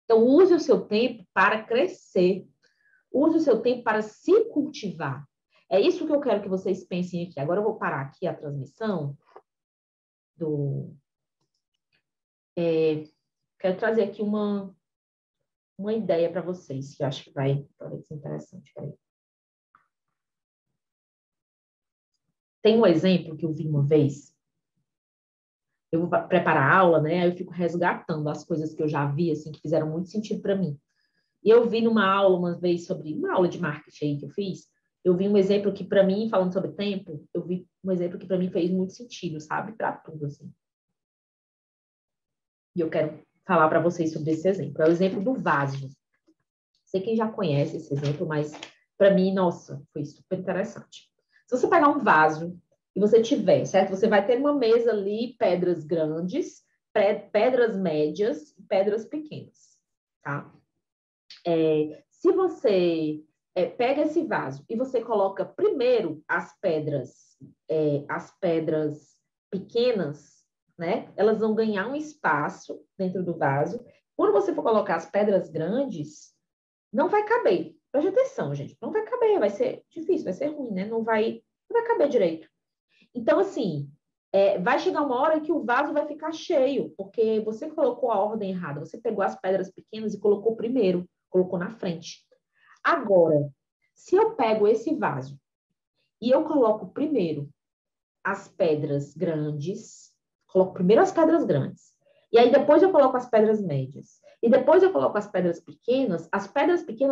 Então, use o seu tempo para crescer. Use o seu tempo para se cultivar. É isso que eu quero que vocês pensem aqui. Agora eu vou parar aqui a transmissão do. Quero trazer aqui uma ideia para vocês, que eu acho que vai ser interessante. Peraí. Tem um exemplo que eu vi uma vez. Eu vou preparar a aula, né? Aí eu fico resgatando as coisas que eu já vi, assim, que fizeram muito sentido para mim. E eu vi numa aula uma vez sobre uma aula de marketing aí que eu fiz. Eu vi um exemplo que para mim, falando sobre tempo, eu vi um exemplo que para mim fez muito sentido, sabe? Para tudo assim. E eu quero falar para vocês sobre esse exemplo. É o exemplo do vaso. Sei quem já conhece esse exemplo, mas para mim, nossa, foi super interessante. Se você pegar um vaso e você tiver, certo? Você vai ter uma mesa ali, pedras grandes, pedras médias e pedras pequenas, tá? Se você pega esse vaso e você coloca primeiro as pedras pequenas, né? Elas vão ganhar um espaço dentro do vaso. Quando você for colocar as pedras grandes, não vai caber. Preste atenção, gente. Não vai caber, vai ser difícil, vai ser ruim, né? Não vai caber direito. Então, assim, vai chegar uma hora que o vaso vai ficar cheio, porque você colocou a ordem errada. Você pegou as pedras pequenas e colocou primeiro, colocou na frente. Agora, se eu pego esse vaso e eu coloco primeiro as pedras grandes, coloco primeiro as pedras grandes, e aí depois eu coloco as pedras médias, e depois eu coloco as pedras pequenas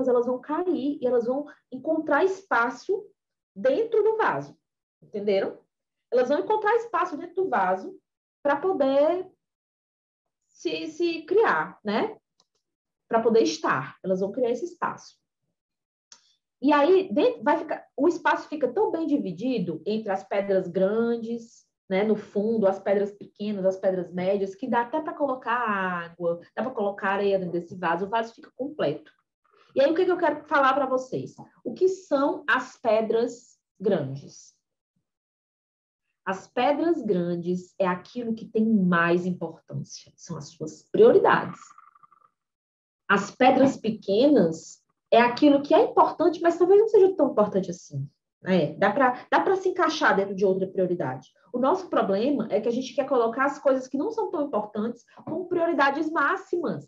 elas vão cair e elas vão encontrar espaço dentro do vaso, entenderam? Elas vão encontrar espaço dentro do vaso para poder se criar, né? Para poder estar. Elas vão criar esse espaço. E aí o espaço fica tão bem dividido entre as pedras grandes, né, no fundo, as pedras pequenas, as pedras médias, que dá até para colocar água, dá para colocar areia dentro desse vaso, o vaso fica completo. E aí o que eu quero falar para vocês? O que são as pedras grandes? As pedras grandes é aquilo que tem mais importância, são as suas prioridades. As pedras pequenas é aquilo que é importante, mas talvez não seja tão importante assim. Dá para se encaixar dentro de outra prioridade. O nosso problema é que a gente quer colocar as coisas que não são tão importantes como prioridades máximas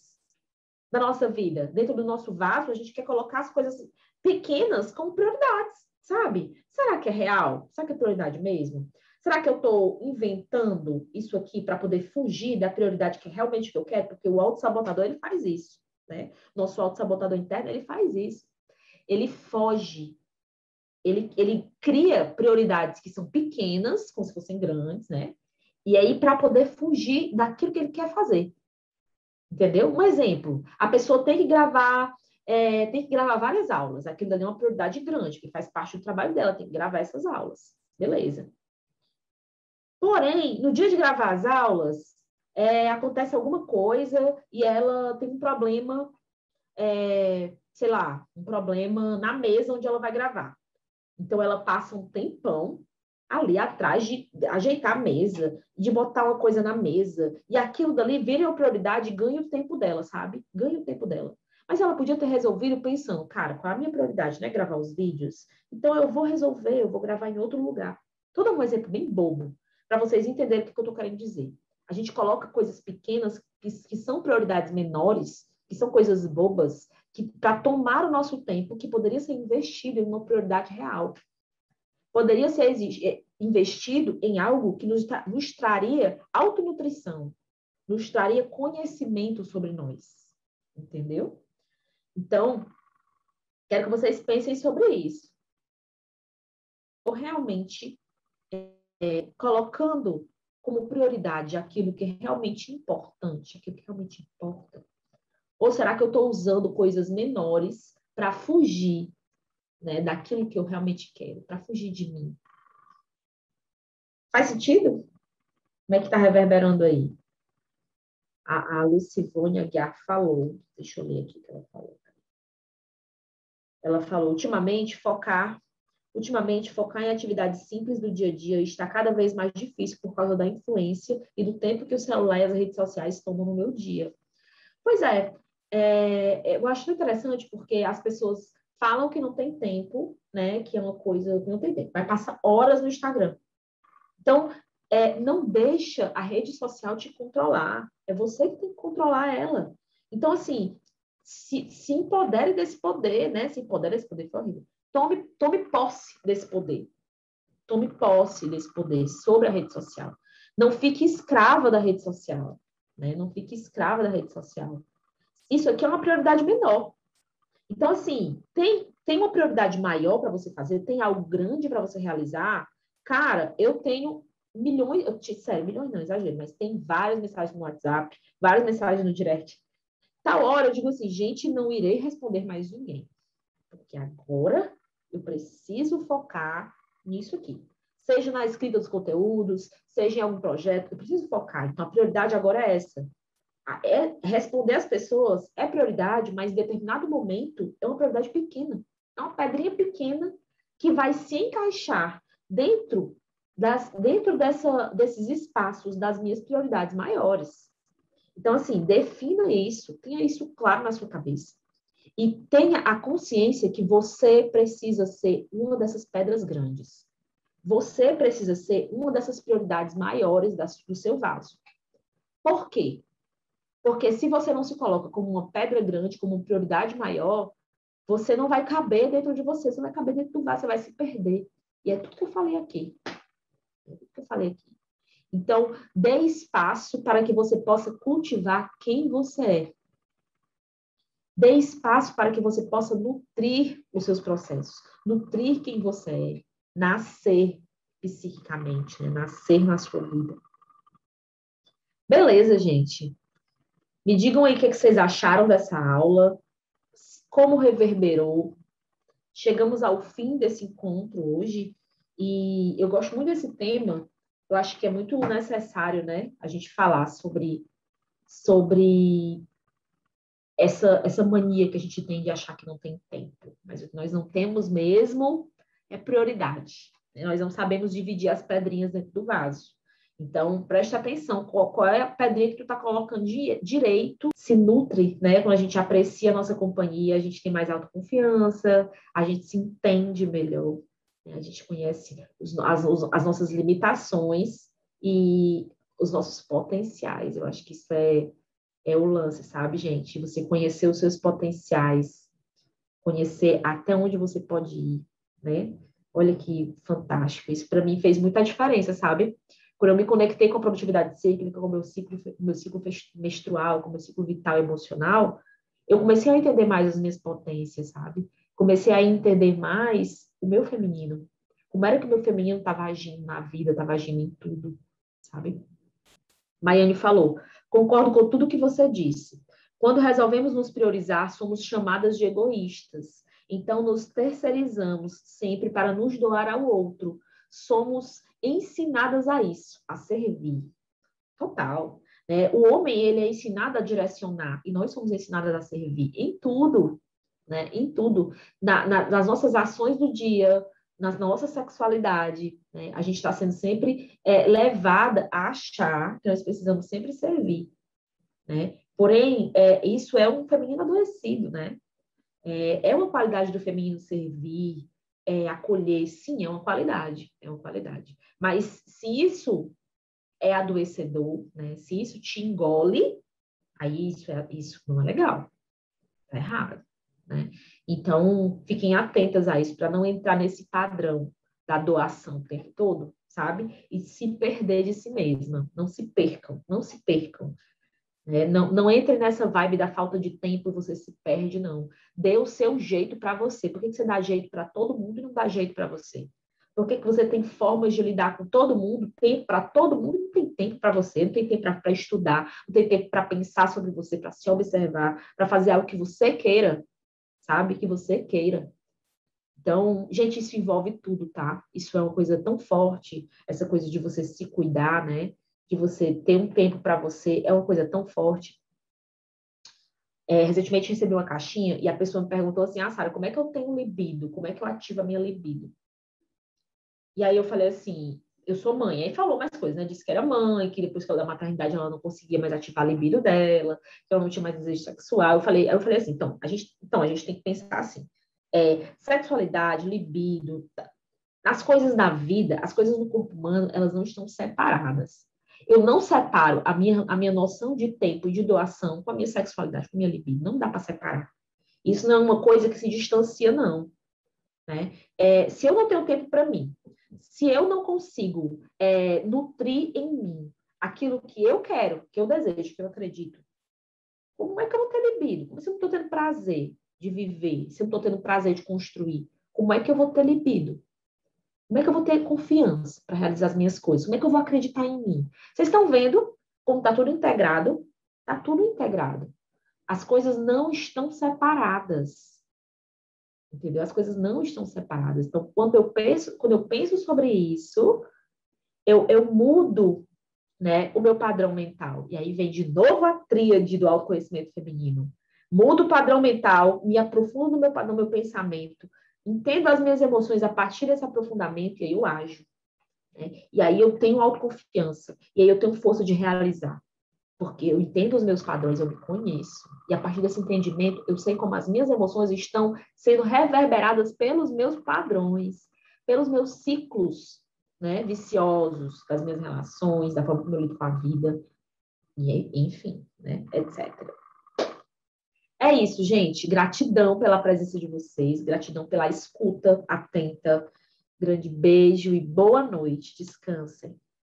da nossa vida. Dentro do nosso vaso, a gente quer colocar as coisas pequenas como prioridades, sabe? Será que é real? Será que é prioridade mesmo? Será que eu estou inventando isso aqui para poder fugir da prioridade que é realmente que eu quero? Porque o autossabotador, ele faz isso, né? Nosso autossabotador interno, ele faz isso. Ele foge. Ele cria prioridades que são pequenas, como se fossem grandes, né? E aí, para poder fugir daquilo que ele quer fazer. Entendeu? Um exemplo, a pessoa tem que gravar várias aulas. Aquilo ali é uma prioridade grande, que faz parte do trabalho dela, tem que gravar essas aulas. Beleza. Porém, no dia de gravar as aulas, acontece alguma coisa e ela tem um problema, sei lá, um problema na mesa onde ela vai gravar. Então, ela passa um tempão ali atrás de ajeitar a mesa, de botar uma coisa na mesa. E aquilo dali vira uma prioridade e ganha o tempo dela, sabe? Ganha o tempo dela. Mas ela podia ter resolvido pensando, cara, qual é a minha prioridade, né? Gravar os vídeos. Então, eu vou resolver, eu vou gravar em outro lugar. Tô dando um exemplo bem bobo, para vocês entenderem o que eu tô querendo dizer. A gente coloca coisas pequenas que são prioridades menores, que são coisas bobas, que para tomar o nosso tempo, que poderia ser investido em uma prioridade real. Poderia ser investido em algo que nos traria autonutrição, nos traria conhecimento sobre nós. Entendeu? Então, quero que vocês pensem sobre isso. Ou realmente colocando como prioridade aquilo que é realmente importante, aquilo que realmente importa? Ou será que eu estou usando coisas menores para fugir, né, daquilo que eu realmente quero, para fugir de mim? Faz sentido? Como é que está reverberando aí? A Lucivônia Aguiar falou, deixa eu ler aqui o que ela falou. Ela falou, ultimamente focar em atividades simples do dia a dia está cada vez mais difícil por causa da influência e do tempo que o celular e as redes sociais tomam no meu dia. Pois eu acho interessante porque as pessoas falam que não tem tempo, né? Que é uma coisa que não tem tempo. Vai passar horas no Instagram. Então, não deixa a rede social te controlar. É você que tem que controlar ela. Então, assim, se empodere desse poder, né? Se empodere desse poder, foi horrível. Tome posse desse poder. Tome posse desse poder sobre a rede social. Não fique escrava da rede social, né? Não fique escrava da rede social. Isso aqui é uma prioridade menor. Então, assim, tem uma prioridade maior para você fazer, tem algo grande para você realizar. Cara, eu tenho milhões, sério, milhões não, exagero, mas tem várias mensagens no WhatsApp, várias mensagens no direct. Tal hora eu digo assim, gente, não irei responder mais ninguém. Porque agora eu preciso focar nisso aqui. Seja na escrita dos conteúdos, seja em algum projeto, eu preciso focar. Então, a prioridade agora é essa. Responder às pessoas é prioridade, mas em determinado momento é uma prioridade pequena. É uma pedrinha pequena que vai se encaixar dentro desses espaços das minhas prioridades maiores. Então, assim, defina isso, tenha isso claro na sua cabeça. E tenha a consciência que você precisa ser uma dessas pedras grandes. Você precisa ser uma dessas prioridades maiores do seu vaso. Por quê? Porque se você não se coloca como uma pedra grande, como uma prioridade maior, você não vai caber dentro de você, você vai caber dentro do vaso, você vai se perder. E é tudo que eu falei aqui. É tudo que eu falei aqui. Então, dê espaço para que você possa cultivar quem você é. Dê espaço para que você possa nutrir os seus processos, nutrir quem você é, nascer psiquicamente, né? Nascer na sua vida. Beleza, gente. Me digam aí o que vocês acharam dessa aula, como reverberou. Chegamos ao fim desse encontro hoje e eu gosto muito desse tema. Eu acho que é muito necessário, né, a gente falar sobre essa mania que a gente tem de achar que não tem tempo. Mas o que nós não temos mesmo é prioridade. Nós não sabemos dividir as pedrinhas dentro do vaso. Então, preste atenção, qual é a pedrinha que tu está colocando direito, se nutre, né? Quando a gente aprecia a nossa companhia, a gente tem mais autoconfiança, a gente se entende melhor, né? A gente conhece as nossas limitações e os nossos potenciais. Eu acho que isso é o lance, sabe, gente? Você conhecer os seus potenciais, conhecer até onde você pode ir, né? Olha que fantástico. Isso para mim fez muita diferença, sabe? Quando eu me conectei com a produtividade cíclica, com o meu ciclo menstrual, com o meu ciclo vital e emocional, eu comecei a entender mais as minhas potências, sabe? Comecei a entender mais o meu feminino. Como era que o meu feminino estava agindo na vida, estava agindo em tudo, sabe? Maiane falou, concordo com tudo que você disse. Quando resolvemos nos priorizar, somos chamadas de egoístas. Então, nos terceirizamos sempre para nos doar ao outro. Somos ensinadas a isso, a servir. Total. Né? O homem, ele é ensinado a direcionar, e nós somos ensinadas a servir em tudo, né? Em tudo. Nas nossas ações do dia, na nossa sexualidade, né? A gente está sendo sempre levada a achar que nós precisamos sempre servir, né? Porém, isso é um feminino adoecido, né? É uma qualidade do feminino servir, acolher, sim, é uma qualidade. Mas se isso é adoecedor, né? Se isso te engole, aí isso não é legal, tá errado, né? Então, fiquem atentas a isso, para não entrar nesse padrão da doação o tempo todo, sabe? E se perder de si mesma. Não se percam, não se percam. Né? Não entre nessa vibe da falta de tempo e você se perde, não. Dê o seu jeito para você. Por que você dá jeito para todo mundo e não dá jeito para você? Por que você tem formas de lidar com todo mundo, tempo para todo mundo, e não tem tempo para você, não tem tempo para estudar, não tem tempo para pensar sobre você, para se observar, para fazer algo que você queira, sabe? Que você queira. Então, gente, isso envolve tudo, tá? Isso é uma coisa tão forte, essa coisa de você se cuidar, né? De você ter um tempo para você, é uma coisa tão forte. Recentemente recebi uma caixinha e a pessoa me perguntou assim, Sara, como é que eu tenho libido? Como é que eu ativo a minha libido? E aí eu falei assim, eu sou mãe. Aí falou mais coisas, né? Disse que era mãe, que depois que ela da maternidade ela não conseguia mais ativar a libido dela, que ela não tinha mais desejo sexual. Eu falei assim, então a gente tem que pensar assim, sexualidade, libido, as coisas da vida, as coisas no corpo humano, elas não estão separadas. Eu não separo a minha noção de tempo e de doação com a minha sexualidade, com a minha libido. Não dá para separar. Isso não é uma coisa que se distancia, não. Né? Se eu não tenho tempo para mim, se eu não consigo nutrir em mim aquilo que eu quero, que eu desejo, que eu acredito, como é que eu vou ter libido? Como se eu não estou tendo prazer de viver, se eu não estou tendo prazer de construir, como é que eu vou ter libido? Como é que eu vou ter confiança para realizar as minhas coisas? Como é que eu vou acreditar em mim? Vocês estão vendo como está tudo integrado? Está tudo integrado. As coisas não estão separadas. Entendeu? As coisas não estão separadas. Então, quando eu penso sobre isso, eu mudo, né, o meu padrão mental. E aí vem de novo a tríade do autoconhecimento feminino. Mudo o padrão mental, me aprofundo no meu pensamento, entendo as minhas emoções a partir desse aprofundamento e aí eu ajo. Né? E aí eu tenho autoconfiança. E aí eu tenho força de realizar. Porque eu entendo os meus padrões, eu me conheço. E a partir desse entendimento, eu sei como as minhas emoções estão sendo reverberadas pelos meus padrões, pelos meus ciclos, né, viciosos das minhas relações, da forma como eu lido com a vida, e enfim, né, etc. É isso, gente. Gratidão pela presença de vocês, gratidão pela escuta atenta. Grande beijo e boa noite. Descansem.